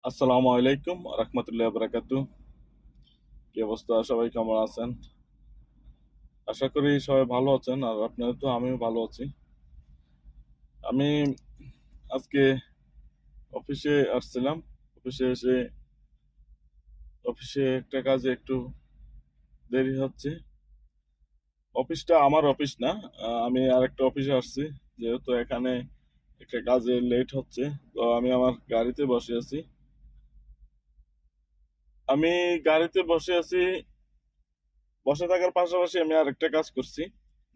আসসালামু আলাইকুম রহমতুল্লাহ বারাকাতু। কি অবস্থা? সবাই কেমন আছেন? আশা করি সবাই ভালো আছেন, আর আপনারা তো আমিও ভালো আছি। আমি আজকে অফিসে আসছিলাম। অফিসে এসে অফিসে একটা কাজে একটু দেরি হচ্ছে। অফিসটা আমার অফিস না, আমি আরেকটা অফিসে আসছি। যেহেতু এখানে একটা কাজে লেট হচ্ছে, তো আমি আমার গাড়িতে বসে আছি। আমি গাড়িতে বসে আছি, বসে থাকার পাশাপাশি আমি আরেকটা কাজ করছি।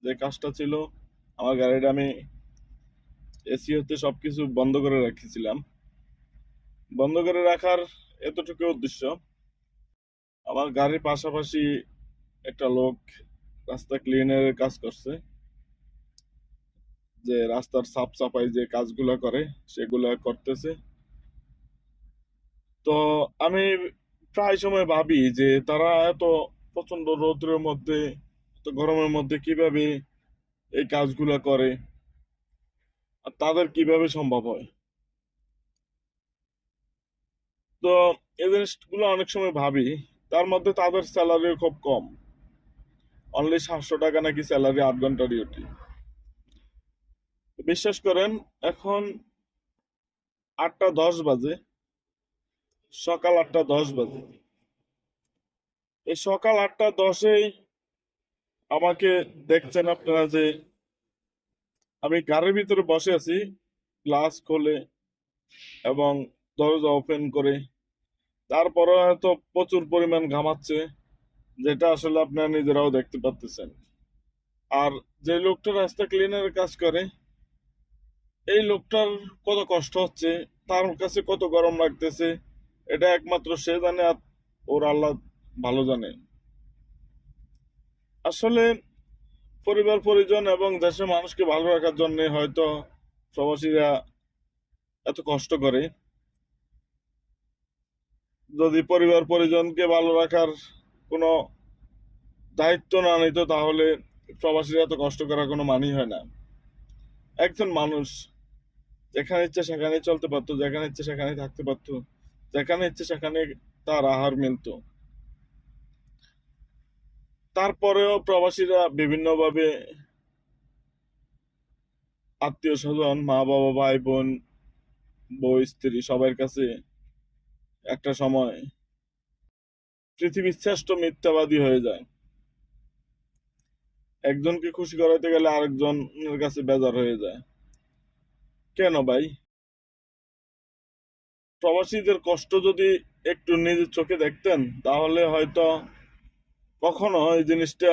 যে কাজটা ছিল, আমার গাড়িটা আমি এসি হতে সবকিছু বন্ধ করে রেখেছিলাম। বন্ধ করে রাখার এতটুকু উদ্দেশ্য, আমার গাড়ির পাশাপাশি একটা লোক রাস্তা ক্লিনের কাজ করছে। যে রাস্তার সাফ সাফাই যে কাজগুলো করে সেগুলা করতেছে। তো আমি প্রায় সময় ভাবি যে তারা এত প্রচন্ড রৌদ্রের মধ্যে, এত গরমের মধ্যে কিভাবে এই কাজগুলা করে, আর তাদের কিভাবে সম্ভব হয়। তো এই জিনিসগুলো অনেক সময় ভাবি। তার মধ্যে তাদের স্যালারিও খুব কম, অনলি 700 টাকা নাকি স্যালারি 8 ঘন্টা ডিউটি। বিশ্বাস করেন, এখন 8টা 10 বাজে, সকাল 8টা 10 বাজে। এই সকাল 8টা 10-এ আমাকে দেখছেন আপনারা যে আমি গাড়ির ভিতরে বসে আছি, গ্লাস খোলে এবং দরজা ওপেন করে। তারপরে হয়তো প্রচুর পরিমাণ ঘামাচ্ছে, যেটা আসলে আপনারা নিজেরাও দেখতে পাচ্ছেন। আর যে লোকটা রাস্তা ক্লিনারের কাজ করে, এই লোকটার কত কষ্ট হচ্ছে, তার কাছে কত গরম লাগতেছে, এটা একমাত্র সে জানে, আর ওর আল্লাহ ভালো জানে। আসলে পরিবার পরিজন এবং দেশের মানুষকে ভালো রাখার জন্য হয়তো প্রবাসীরা এত কষ্ট করে। যদি পরিবার পরিজনকে ভালো রাখার কোনো দায়িত্ব না নিত, তাহলে প্রবাসীরা এত কষ্ট করার কোনো মানেই হয় না। একজন মানুষ যেখানে ইচ্ছে সেখানে চলতে পারতো, যেখানে ইচ্ছে সেখানে থাকতে পারতো, যেখানে ইচ্ছে সেখানে তার আহার মিলতো। তারপরেও প্রবাসীরা বিভিন্নভাবে আত্মীয় স্বজন, মা বাবা, ভাই বোন, বউ স্ত্রী, সবার কাছে একটা সময় পৃথিবীর শ্রেষ্ঠ মিথ্যাবাদী হয়ে যায়। একজনকে খুশি করাতে গেলে আরেকজনের কাছে বেজার হয়ে যায়। কেন ভাই? প্রবাসীদের কষ্ট যদি একটু নিজের চোখে দেখতেন, তাহলে হয়তো কখনো এই জিনিসটা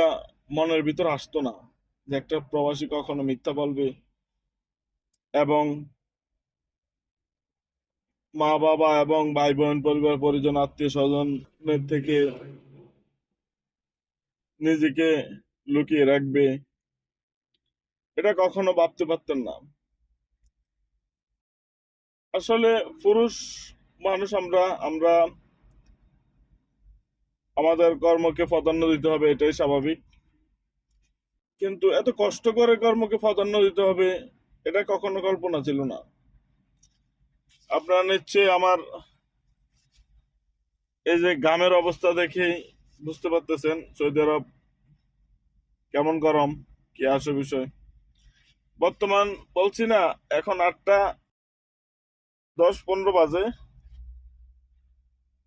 মনের ভিতর আসতো না, যে একটা প্রবাসী কখনো মিথ্যা বলবে এবং মা বাবা এবং ভাই বোন, পরিবার পরিজন, আত্মীয় স্বজনের থেকে নিজেকে লুকিয়ে রাখবে। এটা কখনো ভাবতে পারতেন না। আসলে পুরুষ মানুষ আমরা আমরা আমাদের কর্মকে প্রাধান্য দিতে হবে, এটাই স্বাভাবিক। কিন্তু এত কষ্ট করে কর্মকে প্রাধান্য দিতে হবে, এটা কখনো কল্পনা ছিল না। আপনারা নিশ্চয়ই আমার এই যে গ্রামের অবস্থা দেখে বুঝতে পারতেছেন সৌদি আরব কেমন গরম, কি আসে বিষয়। বর্তমান বলছি না, এখন 8টা 10-15 বাজে।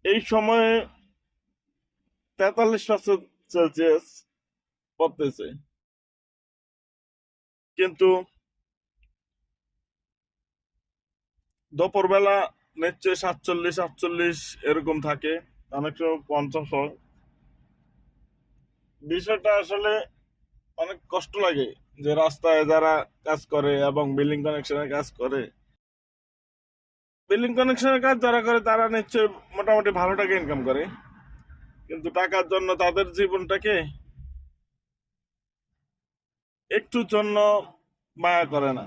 এই সময়ে 43°C পড়তেছে, কিন্তু দুপুরবেলা নিশ্চয় 47-48 এরকম থাকে, অনেক সময় 50 হয়। বিষয়টা আসলে অনেক কষ্ট লাগে। যে রাস্তায় যারা কাজ করে এবং বিল্ডিং কানেকশনের কাজ করে, বিল্ডিং কানেকশনের কাজ যারা করে তারা নিশ্চয় মোটামুটি ভালো টাকা ইনকাম করে, কিন্তু টাকার জন্য তাদের জীবনটাকে একটু জন্য মায়া করে না।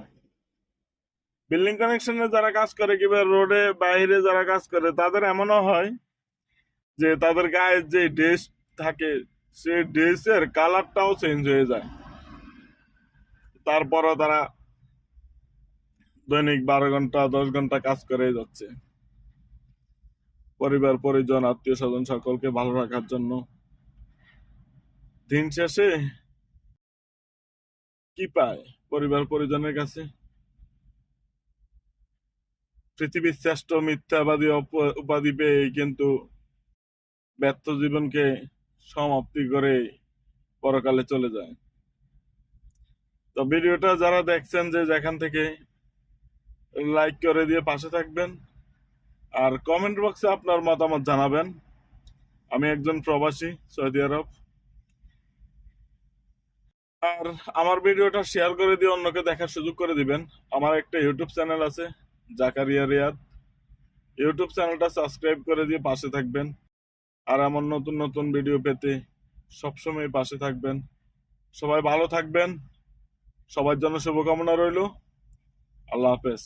বিল্ডিং কানেকশনে যারা কাজ করে কিংবা রোডে বাইরে যারা কাজ করে, তাদের এমনও হয় যে তাদের গায়ে যে ড্রেস থাকে, সেই ড্রেসের কালারটাও চেঞ্জ হয়ে যায়। তারপরও তারা দৈনিক 12 ঘন্টা 10 ঘন্টা কাজ করে যাচ্ছে। পরিবার পরিজন আত্মীয় স্বজন সকলকে ভালো রাখার জন্য। দিন শেষে কি পায় পরিবার পরিজনের কাছে? পৃথিবীর শ্রেষ্ঠ মিথ্যাবাদী উপাধি পেয়ে কিন্তু ব্যর্থ জীবনকে সমাপ্তি করে পরকালে চলে যায়। তো ভিডিওটা যারা দেখছেন, যে যেখান থেকে, লাইক করে দিয়ে পাশে থাকবেন, আর কমেন্ট বক্সে আপনার মতামত জানাবেন। আমি একজন প্রবাসী সৌদি আরব। আর আমার ভিডিওটা শেয়ার করে দিয়ে অন্যকে দেখার সুযোগ করে দিবেন। আমার একটা ইউটিউব চ্যানেল আছে, জাকারিয়া রিয়াদ। ইউটিউব চ্যানেলটা সাবস্ক্রাইব করে দিয়ে পাশে থাকবেন। আর এমন নতুন নতুন ভিডিও পেতে সবসময় পাশে থাকবেন। সবাই ভালো থাকবেন, সবার জন্য শুভকামনা রইল। আল্লাহ হাফেজ।